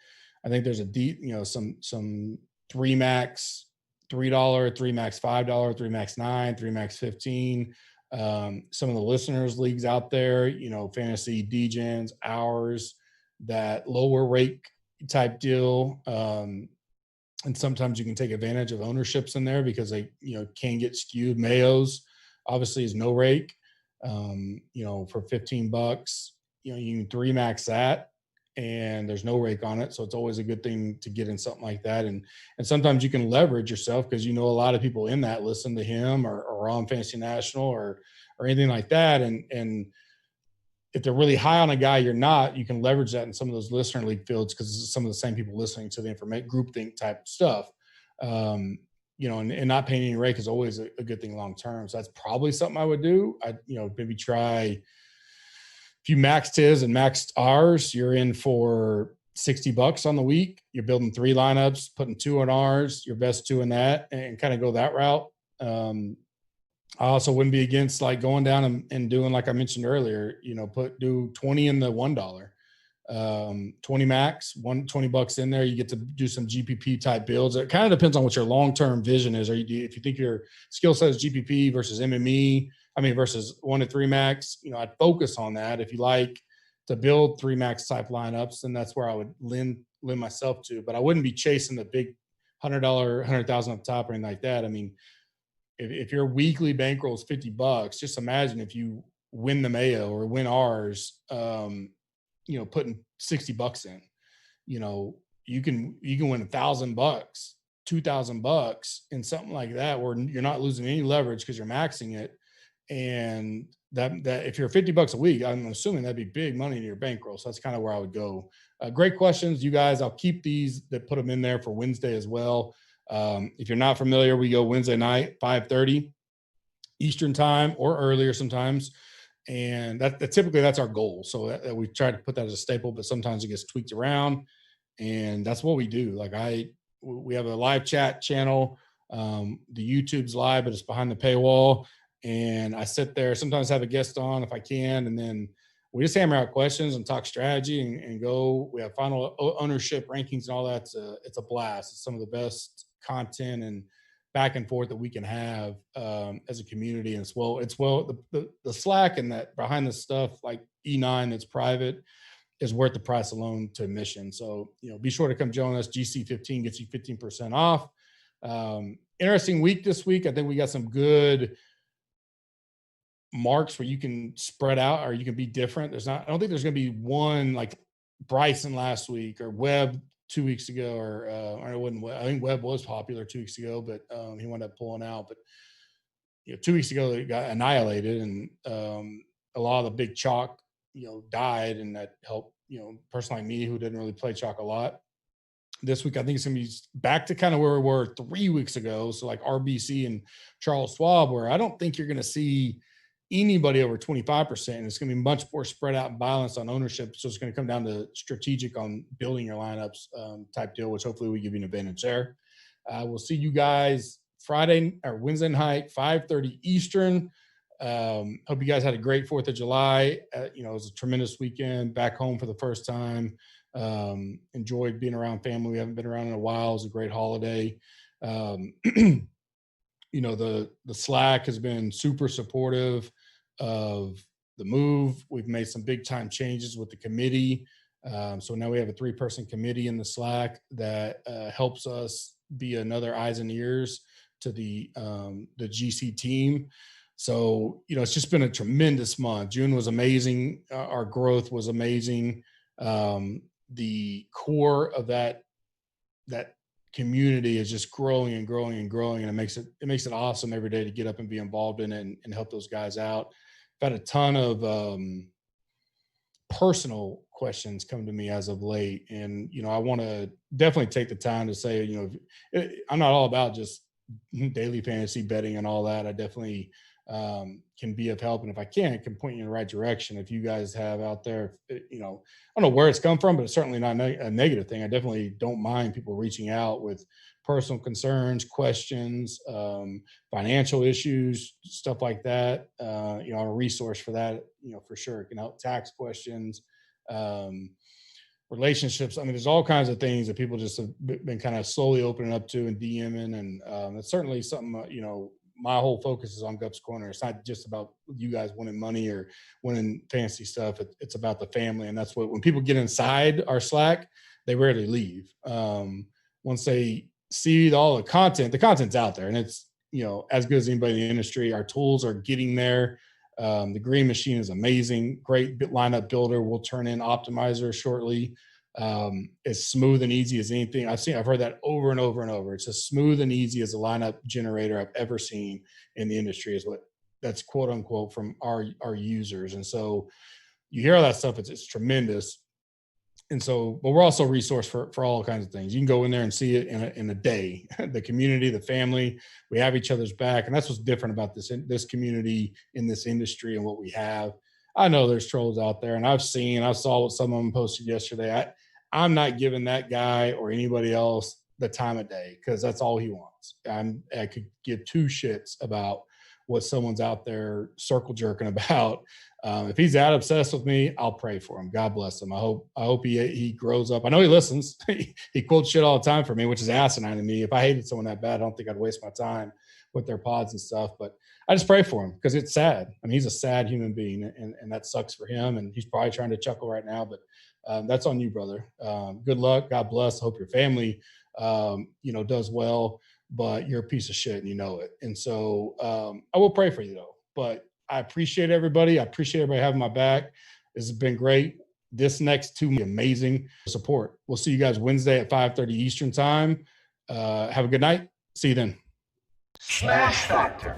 I think there's a deep, some 3 max $3, 3 max $5, 3 max 9, 3 max 15. Some of the listeners leagues out there, fantasy DGens, ours, that lower rate type deal. And sometimes you can take advantage of ownerships in there because they, can get skewed. Mayo's obviously is no rake. For $15, you can 3 max that and there's no rake on it. So it's always a good thing to get in something like that. And sometimes you can leverage yourself because, a lot of people in that listen to him or on Fantasy National or anything like that. And if they're really high on a guy you're not, you can leverage that in some of those listener league fields because it's some of the same people listening to the information groupthink type stuff. And not paying any rake is always a good thing long term. So that's probably something I would do. Maybe try, if you maxed his and maxed ours, you're in for $60 on the week. You're building 3 lineups, putting 2 on ours, your best 2 in that, and kind of go that route. I also wouldn't be against like going down and doing, like I mentioned earlier, do 20 in the $1, 20 max, $20 in there. You get to do some GPP type builds. It kind of depends on what your long-term vision is. If you think your skill set is GPP versus MME, versus 1 to 3 max, I'd focus on that. If you like to build 3 max type lineups, then that's where I would lend myself to, but I wouldn't be chasing the big $100, $100,000 up top or anything like that. If your weekly bankroll is $50, just imagine if you win the Mayo or win ours, putting $60 in, you can win $1,000, $2,000 in something like that, where you're not losing any leverage because you're maxing it. And that if you're $50 a week, I'm assuming that'd be big money in your bankroll. So that's kind of where I would go. Great questions, you guys. I'll keep these that put them in there for Wednesday as well. If you're not familiar, we go Wednesday night, 5:30 Eastern time or earlier sometimes. And that typically that's our goal. So that we try to put that as a staple, but sometimes it gets tweaked around, and that's what we do. Like we have a live chat channel. The YouTube's live, but it's behind the paywall. And I sit there, sometimes have a guest on if I can, and then we just hammer out questions and talk strategy and go. We have final ownership rankings and all that. It's a blast. It's some of the best content and back and forth that we can have as a community. And the Slack and that behind the stuff like E9 that's private is worth the price alone to admission. So, be sure to come join us. GC15 gets you 15% off. Interesting week this week. I think we got some good marks where you can spread out or you can be different. I don't think there's going to be one like Bryson last week or Webb 2 weeks ago, or it wasn't. I think Webb was popular 2 weeks ago, but he wound up pulling out. But 2 weeks ago it got annihilated, and a lot of the big chalk, died, and that helped. A person like me who didn't really play chalk a lot. This week, I think it's going to be back to kind of where we were 3 weeks ago. So like RBC and Charles Schwab, where I don't think you're going to see anybody over 25%. And it's going to be much more spread out and balanced on ownership. So it's going to come down to strategic on building your lineups type deal, which hopefully we give you an advantage there. We'll see you guys Friday or Wednesday night, 5:30 Eastern. Hope you guys had a great 4th of July. It was a tremendous weekend back home for the first time. Enjoyed being around family. We haven't been around in a while. It was a great holiday. The Slack has been super supportive of the move. We've made some big time changes with the committee. So now we have a 3-person committee in the Slack that helps us be another eyes and ears to the GC team. So, it's just been a tremendous month. June was amazing. Our growth was amazing. The core of that community is just growing and growing and growing. And it makes it awesome every day to get up and be involved in it and help those guys out. I've had a ton of personal questions come to me as of late. And, I want to definitely take the time to say, I'm not all about just daily fantasy betting and all that. I definitely can be of help. And if I can point you in the right direction. If you guys have out there, I don't know where it's come from, but it's certainly not a negative thing. I definitely don't mind people reaching out with personal concerns, questions, financial issues, stuff like that. I'm a resource for that, for sure. It can help tax questions, relationships. I mean, there's all kinds of things that people just have been kind of slowly opening up to and DMing. And it's certainly something, my whole focus is on Gup's Corner. It's not just about you guys winning money or winning fancy stuff. It's about the family. And that's when people get inside our Slack, they rarely leave. Once they see all the content's out there, and it's, as good as anybody in the industry. Our tools are getting there. The green machine is amazing. Great lineup builder. We'll turn in optimizer shortly. As smooth and easy as anything I've heard that over and over and over. It's as smooth and easy as a lineup generator I've ever seen in the industry, is what that's quote unquote from our users. And so you hear all that stuff. It's tremendous. And so, but we're also a resource for all kinds of things. You can go in there and see it in a day. The community, the family, we have each other's back. And that's what's different about this community in this industry and what we have. I know there's trolls out there, and I saw what some of them posted yesterday. I'm not giving that guy or anybody else the time of day, because that's all he wants. I could give 2 shits about what someone's out there circle jerking about. If he's that obsessed with me, I'll pray for him. God bless him. I hope he grows up. I know he listens. He quotes shit all the time for me, which is asinine to me. If I hated someone that bad, I don't think I'd waste my time with their pods and stuff. But I just pray for him, because it's sad. I mean, he's a sad human being, and that sucks for him. And he's probably trying to chuckle right now, but that's on you, brother. Good luck. God bless. Hope your family, does well, but you're a piece of shit and you know it. And so I will pray for you though, but I appreciate everybody. I appreciate everybody having my back. This has been great. this next 2 amazing support. We'll see you guys Wednesday at 5:30 Eastern time. Have a good night. See you then. SmashFactor.